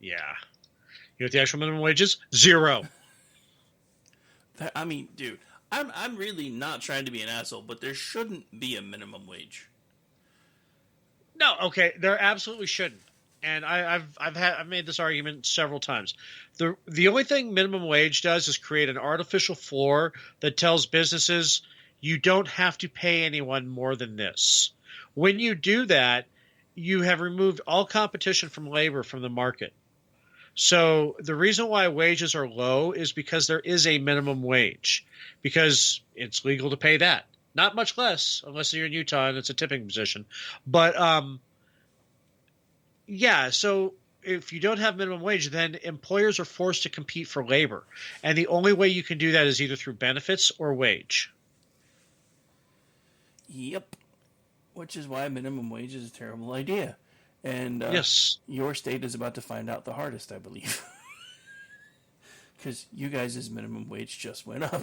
Yeah. You know what the actual minimum wage is? 0. I mean, dude, I'm really not trying to be an asshole, but there shouldn't be a minimum wage. No, okay, there absolutely shouldn't. And I've made this argument several times. The only thing minimum wage does is create an artificial floor that tells businesses you don't have to pay anyone more than this. When you do that, you have removed all competition from labor from the market. So the reason why wages are low is because there is a minimum wage, because it's legal to pay that. Not much less, unless you're in Utah and it's a tipping position. But Yeah, so if you don't have minimum wage, then employers are forced to compete for labor. And the only way you can do that is either through benefits or wage. Yep. Which is why minimum wage is a terrible idea. And Yes. your state is about to find out the hardest, I believe. Because you guys' minimum wage just went up.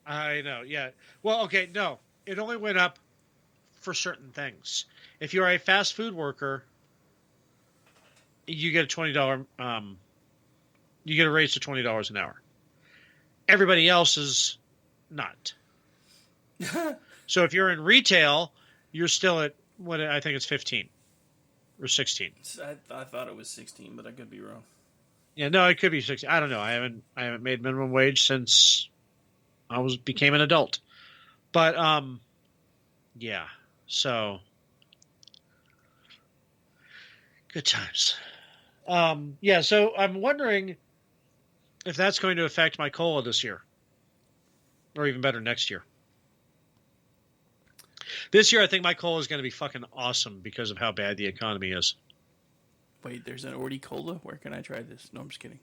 I know, yeah. Well, okay, no. It only went up for certain things. If you're a fast food worker, you get a $20 you get a raise to $20 an hour. Everybody else is not. So if you're in retail, you're still at what I think it's 15 or 16. I thought it was 16, but I could be wrong. Yeah, no, it could be 16. I don't know. I haven't made minimum wage since I became an adult. But yeah. So good times. Yeah, so I'm wondering if that's going to affect my COLA this year. Or even better, next year. This year, I think my COLA is going to be fucking awesome because of how bad the economy is. Wait, there's an Orty Cola? Where can I try this? No, I'm just kidding.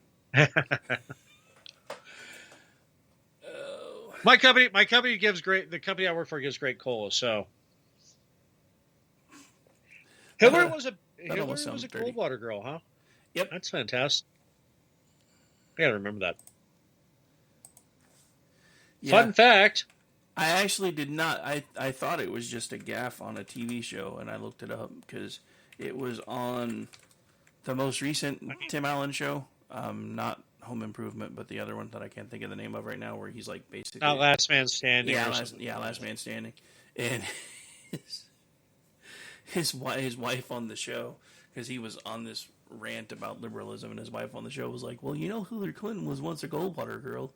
My company gives great. The company I work for gives great COLA. So Hillary was a Coldwater girl, huh? Yep, that's fantastic. I gotta remember that. Yeah. Fun fact. I actually did not. I thought it was just a gaffe on a TV show, and I looked it up because it was on the most recent Tim Allen show. Not Home Improvement, but the other one that I can't think of the name of right now, where he's like basically Not Last Man Standing. Yeah, Last Man Standing, and his wife on the show, because he was on this rant about liberalism, and his wife on the show was like, "Well, you know, Hillary Clinton was once a Goldwater girl."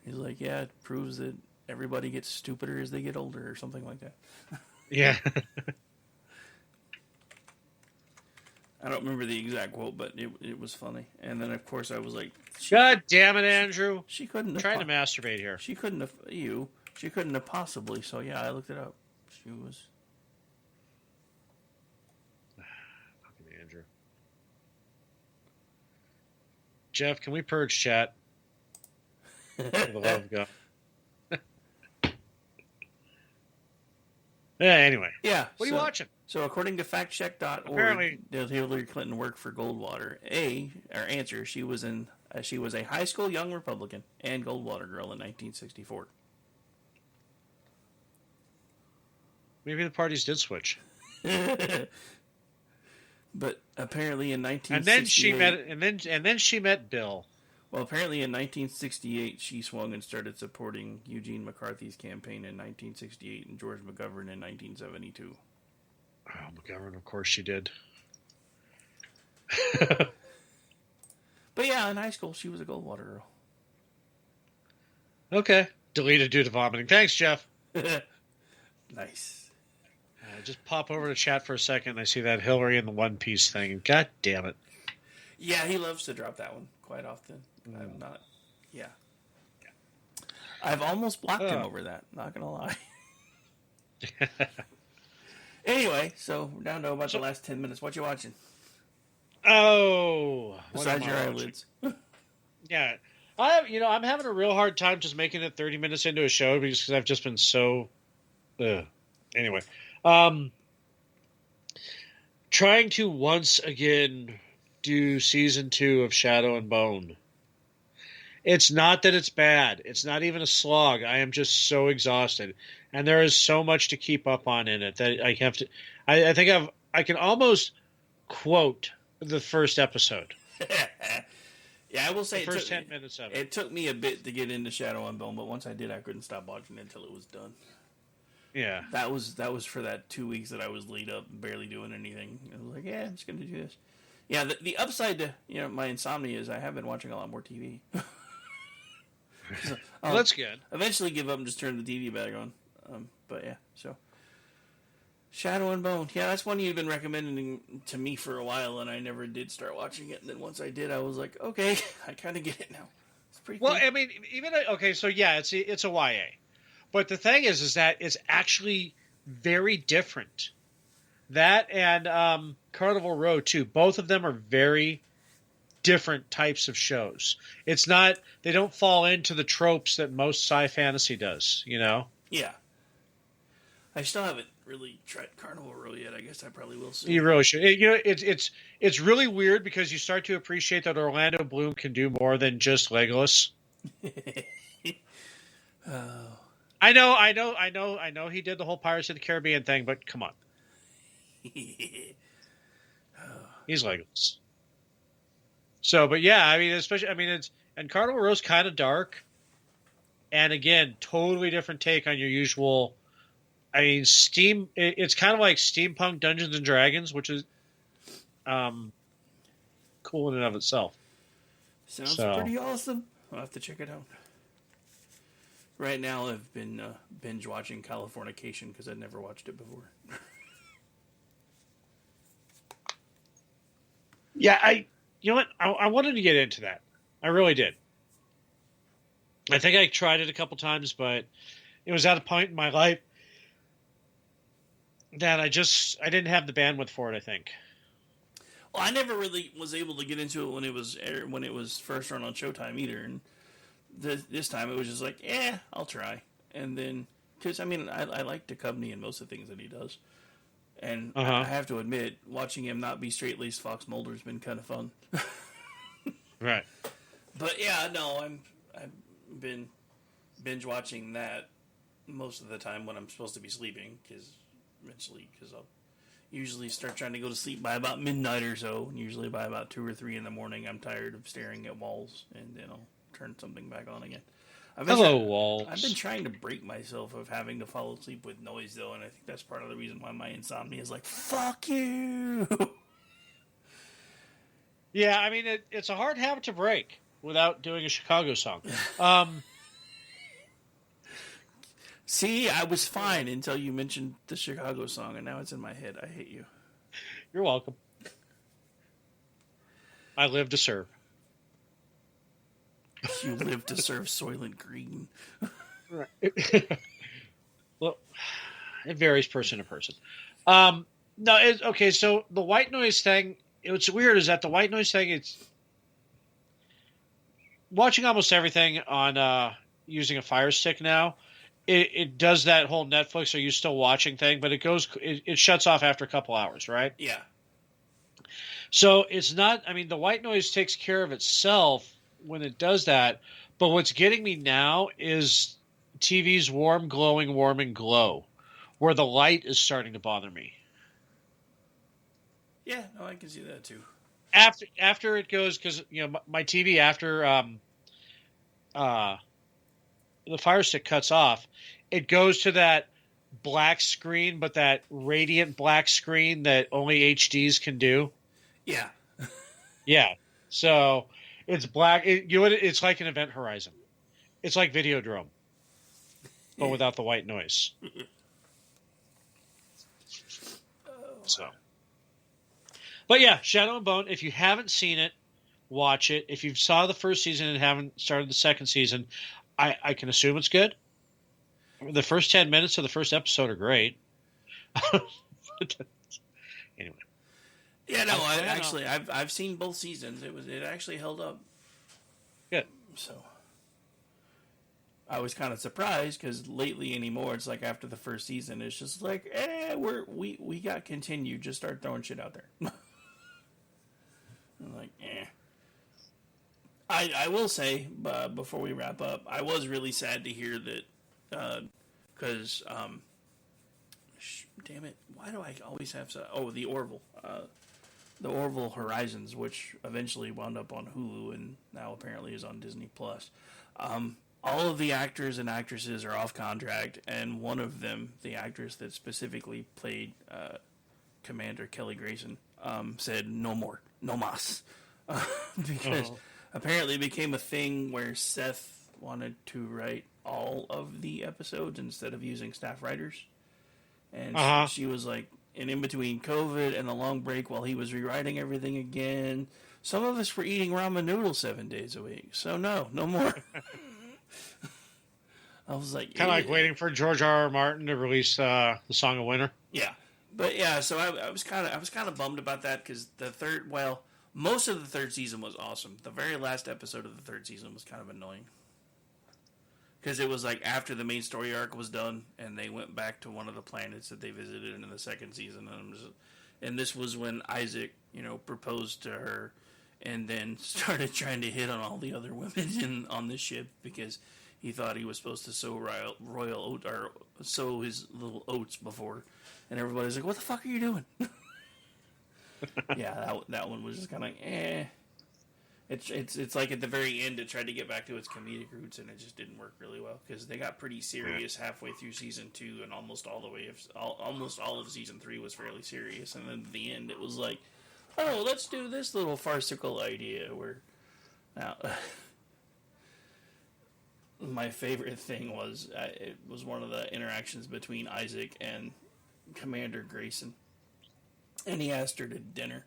He's like, "Yeah, it proves that everybody gets stupider as they get older," or something like that. Yeah. I don't remember the exact quote, but it was funny. And then, of course, I was like, God damn it, Andrew. She couldn't have... trying to masturbate here. She couldn't have... She couldn't have possibly. So, yeah, I looked it up. She was... Fucking Andrew. Jeff, can we purge chat? For the love of God. Yeah, anyway. Yeah. What are you watching? So, according to factcheck.org, Apparently, did Hillary Clinton work for Goldwater? Answer, she was a high school young Republican and Goldwater girl in 1964. Maybe the parties did switch. But apparently in 1968... And then she met Bill. Well, apparently in 1968, she swung and started supporting Eugene McCarthy's campaign in 1968 and George McGovern in 1972. Oh, McGovern, of course she did. But yeah, in high school, she was a Goldwater girl. Okay. Deleted due to vomiting. Thanks, Jeff. Nice. Just pop over to chat for a second. I see that Hillary in the One Piece thing. God damn it. Yeah, he loves to drop that one quite often. I'm not... Yeah. I've almost blocked him over that. Not going to lie. Anyway, so we're down to about the last 10 minutes. What you watching? Oh. Besides your eyelids. Yeah. I'm having a real hard time just making it 30 minutes into a show because I've just been so... Anyway. Trying to once again do season 2 of Shadow and Bone. It's not that it's bad. It's not even a slog. I am just so exhausted. And there is so much to keep up on in it that I have to... I think I can almost quote the first episode. Yeah, I will say the first 10 minutes of it. It took me a bit to get into Shadow and Bone, but once I did, I couldn't stop watching it until it was done. Yeah. That was for that 2 weeks that I was laid up, barely doing anything. I was like, yeah, I'm just going to do this. Yeah, the upside to my insomnia is I have been watching a lot more TV. So, well, that's good. Eventually give up and just turn the TV back on. But yeah, so Shadow and Bone. Yeah, that's one you've been recommending to me for a while, and I never did start watching it. And then once I did, I was like, okay, I kind of get it now. It's pretty cool. Well, I mean, so yeah, it's a YA. But the thing is that it's actually very different That and Carnival Row too. Both of them are very different types of shows. It's not, they don't fall into the tropes that most sci fantasy does, you know? Yeah. I still haven't really tried Carnival Row yet. I guess I probably will soon. You really should. It's really weird because you start to appreciate that Orlando Bloom can do more than just Legolas. I know he did the whole Pirates of the Caribbean thing, but come on. He's Legolas. So, but yeah, I mean, and Carnival Row's kind of dark. And again, totally different take on your usual. I mean, it's kind of like steampunk Dungeons and Dragons, which is cool in and of itself. Sounds pretty awesome. I'll have to check it out. Right now, I've been binge watching Californication because I'd never watched it before. Yeah, you know what? I wanted to get into that. I really did. I think I tried it a couple times, but it was at a point in my life that I didn't have the bandwidth for it, I think. Well, I never really was able to get into it when it was first run on Showtime either, and this time it was just like, I'll try. And then, because I mean, I like Duchovny in most of the things that he does, and I have to admit, watching him not be straight-laced Fox Mulder has been kind of fun. Right. But yeah, no, I've been binge watching that most of the time when I'm supposed to be sleeping, because I'll usually start trying to go to sleep by about midnight or so, and usually by about 2 or 3 in the morning I'm tired of staring at walls, and then I'll turn something back on again. Walls. I've been trying to break myself of having to fall asleep with noise, though, and I think that's part of the reason why my insomnia is like, fuck you! Yeah, I mean, it's a hard habit to break without doing a Chicago song. See, I was fine until you mentioned the Chicago song, and now it's in my head. I hate you. You're welcome. I live to serve. You live to serve Soylent Green. Right. Well, it varies person to person. No, okay, so the white noise thing, what's weird is that the white noise thing, it's watching almost everything on using a Fire Stick now. It does that whole Netflix, are you still watching thing, but it shuts off after a couple hours, right? Yeah. So it's not, I mean, the white noise takes care of itself when it does that, but what's getting me now is TV's warming glow, where the light is starting to bother me. Yeah, no, I can see that too. After it goes, because my TV after the Fire Stick cuts off, it goes to that black screen, but that radiant black screen that only HDs can do. Yeah. Yeah. So it's black. It's like an Event Horizon. It's like Videodrome, but without the white noise. So. But yeah, Shadow and Bone, if you haven't seen it, watch it. If you saw the first season and haven't started the second season, I can assume it's good. The first 10 minutes of the first episode are great. Anyway. Yeah, no, I've seen both seasons. It actually held up. Good. So I was kind of surprised because lately anymore, it's like after the first season, it's just like, we got continued. Just start throwing shit out there. I'm like, I will say, before we wrap up, I was really sad to hear that, because, damn it, why do I always have the Orville. The Orville Horizons, which eventually wound up on Hulu and now apparently is on Disney+. All of the actors and actresses are off contract, and one of them, the actress that specifically played Commander Kelly Grayson, said no more, no mas. Because apparently it became a thing where Seth wanted to write all of the episodes instead of using staff writers. And she was like, and in between COVID and the long break while he was rewriting everything again, some of us were eating ramen noodles 7 days a week. So no more. I was like... Kind of like waiting for George R.R. Martin to release the Song of Winter. Yeah, But yeah, so I was kind of bummed about that because most of the third season was awesome. The very last episode of the third season was kind of annoying because it was like after the main story arc was done, and they went back to one of the planets that they visited in the second season, and this was when Isaac, proposed to her, and then started trying to hit on all the other women on the ship because he thought he was supposed to sow royal oat or sow his little oats before, and everybody's like, "What the fuck are you doing?" Yeah, that one was just kind of like, eh. It's like at the very end it tried to get back to its comedic roots, and it just didn't work really well because they got pretty serious halfway through season 2, and almost all of season 3 was fairly serious, and then at the end it was like, oh, let's do this little farcical idea where now. My favorite thing was it was one of the interactions between Isaac and Commander Grayson, and he asked her to dinner,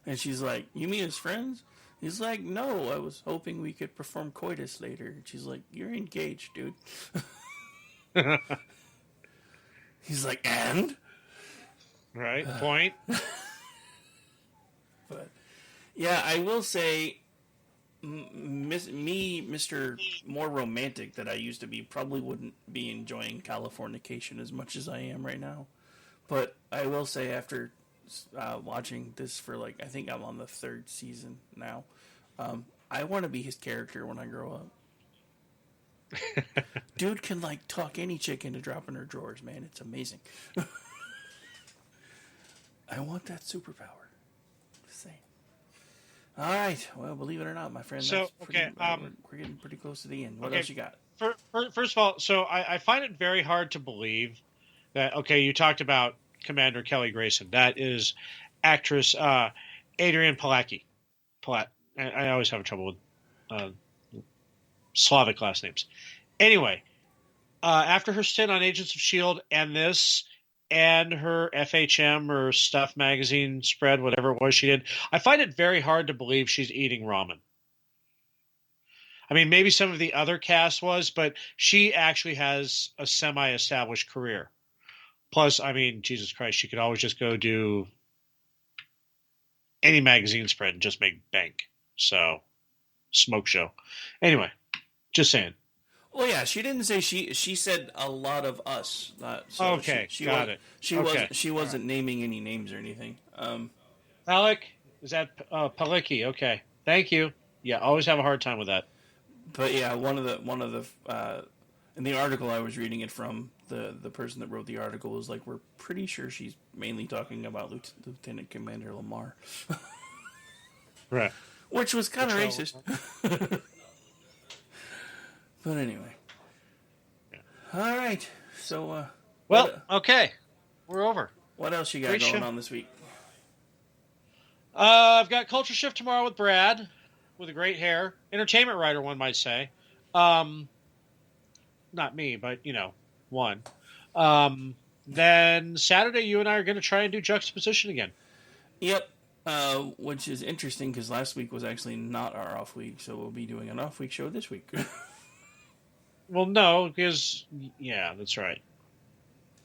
and she's like, "You mean as friends?" He's like, "No, I was hoping we could perform coitus later." And she's like, "You're engaged, dude." He's like, "And?" Right, point. But yeah, I will say, Mr. More romantic that I used to be, probably wouldn't be enjoying Californication as much as I am right now. But I will say, after watching this for I think I'm on the 3rd season now, I want to be his character when I grow up. Dude can talk any chick into dropping her drawers, man. It's amazing. I want that superpower. Just saying. All right. Well, believe it or not, my friend. So, we're getting pretty close to the end. What else you got? First of all, so I find it very hard to believe that, you talked about Commander Kelly Grayson. That is actress Adrienne Palicki. I always have trouble with Slavic last names. Anyway, after her stint on Agents of S.H.I.E.L.D. and this, and her FHM or Stuff magazine spread, whatever it was she did, I find it very hard to believe she's eating ramen. I mean, maybe some of the other cast was, but she actually has a semi-established career. Plus, I mean, Jesus Christ, she could always just go do any magazine spread and just make bank. So, smoke show. Anyway, just saying. Well, yeah, she didn't say she said a lot of us. Okay, got it. She wasn't naming any names or anything. Palik? Is that Palicki? Okay, thank you. Yeah, always have a hard time with that. But yeah, one of the in the article I was reading it from, the person that wrote the article was like, we're pretty sure she's mainly talking about Lieutenant Commander Lamar. Right. Which was kind of racist. But anyway. Yeah. All right. So, okay. We're over. What else you got going on this week? I've got Culture Shift tomorrow with Brad, with a great hair. Entertainment writer, one might say. Not me, but, one. Then Saturday, you and I are going to try and do Juxtaposition again. Yep. Which is interesting because last week was actually not our off week, so we'll be doing an off week show this week. Well, no, because... Yeah, that's right.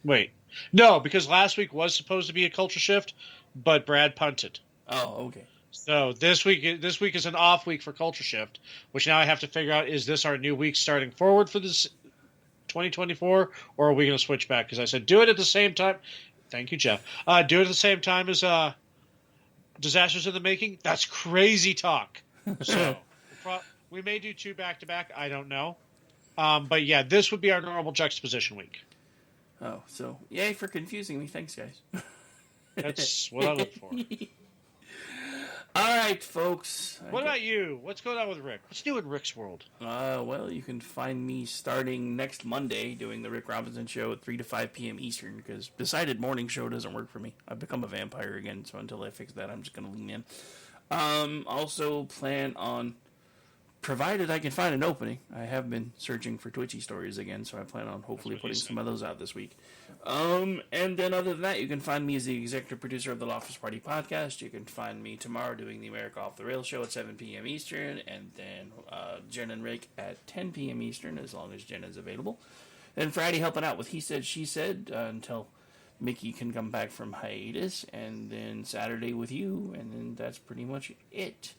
Wait. No, because last week was supposed to be a Culture Shift, but Brad punted. Oh, okay. So this week is an off week for Culture Shift, which now I have to figure out, is this our new week starting forward for this 2024, or are we going to switch back? Because I said do it at the same time. Thank you, Jeff. Do it at the same time as Disasters in the Making. That's crazy talk. So we may do 2 back-to-back. I don't know. But yeah, this would be our normal Juxtaposition week. Oh, so yay for confusing me. Thanks, guys. That's what I look for. All right, folks. What about you? What's going on with Rick? What's new in Rick's world? Well, you can find me starting next Monday doing the Rick Robinson Show at 3 to 5 p.m. Eastern, because decided morning show doesn't work for me. I've become a vampire again, so until I fix that, I'm just going to lean in. Also plan on, provided I can find an opening, I have been searching for Twitchy stories again, so I plan on hopefully putting some of those out this week. And then other than that, you can find me as the executive producer of the Loftus Party podcast. You can find me tomorrow doing the America Off the Rails show at 7 p.m. Eastern, and then Jen and Rick at 10 p.m. Eastern, as long as Jen is available. And Friday helping out with He Said, She Said, until Mickey can come back from hiatus, and then Saturday with you, and then that's pretty much it.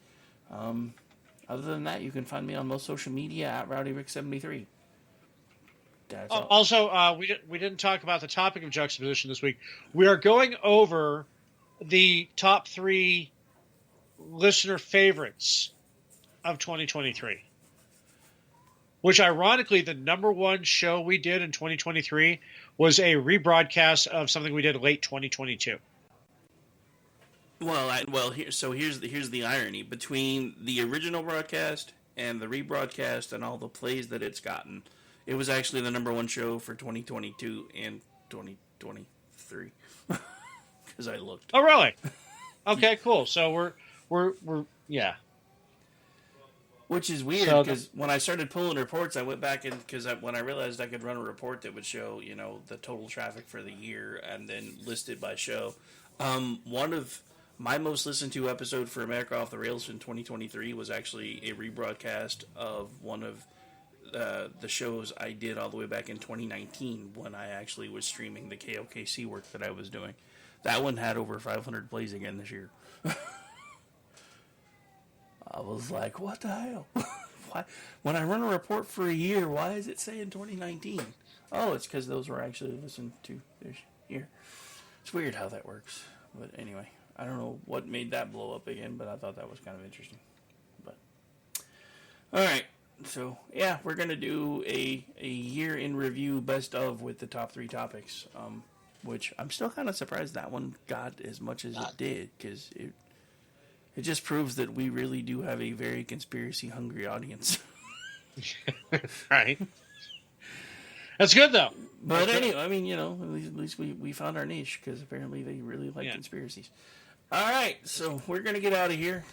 Other than that, you can find me on most social media at RowdyRick73. That's all. Also, we didn't talk about the topic of juxtaposition this week. We are going over the top 3 listener favorites of 2023. Which, ironically, the number one show we did in 2023 was a rebroadcast of something we did late 2022. Here's the irony between the original broadcast and the rebroadcast and all the plays that it's gotten. It was actually the number one show for 2022 and 2023 because I looked. Oh, really? Okay, cool. So we're yeah. Which is weird because when I started pulling reports, I went back because when I realized I could run a report that would show, the total traffic for the year and then listed by show. One of my most listened to episode for America Off the Rails in 2023 was actually a rebroadcast of one of the shows I did all the way back in 2019 when I actually was streaming the KOKC work that I was doing. That one had over 500 plays again this year. I was like, what the hell? Why? When I run a report for a year, why is it saying 2019? Oh, it's because those were actually listened to this year. It's weird how that works. But anyway, I don't know what made that blow up again, but I thought that was kind of interesting. But all right. So, yeah, we're going to do a year in review best of with the top 3 topics, which I'm still kind of surprised that one got as much as it did because it just proves that we really do have a very conspiracy-hungry audience. Right. That's good, though. But anyway, I mean, at least we found our niche, because apparently they really like conspiracies. All right, so we're going to get out of here.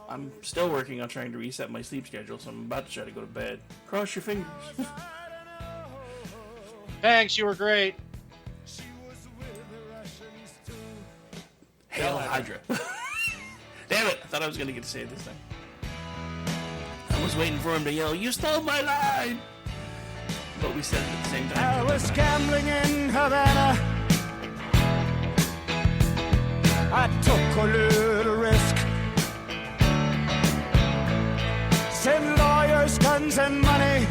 I'm still working on trying to reset my sleep schedule, so I'm about to try to go to bed. Cross your fingers. Thanks, you were great. Hail Hydra. Damn it, I thought I was going to get to say it this time. I was waiting for him to yell, "You stole my line!" But we said it at the same time. I was gambling in Havana. I took a little risk. Send lawyers, guns, and money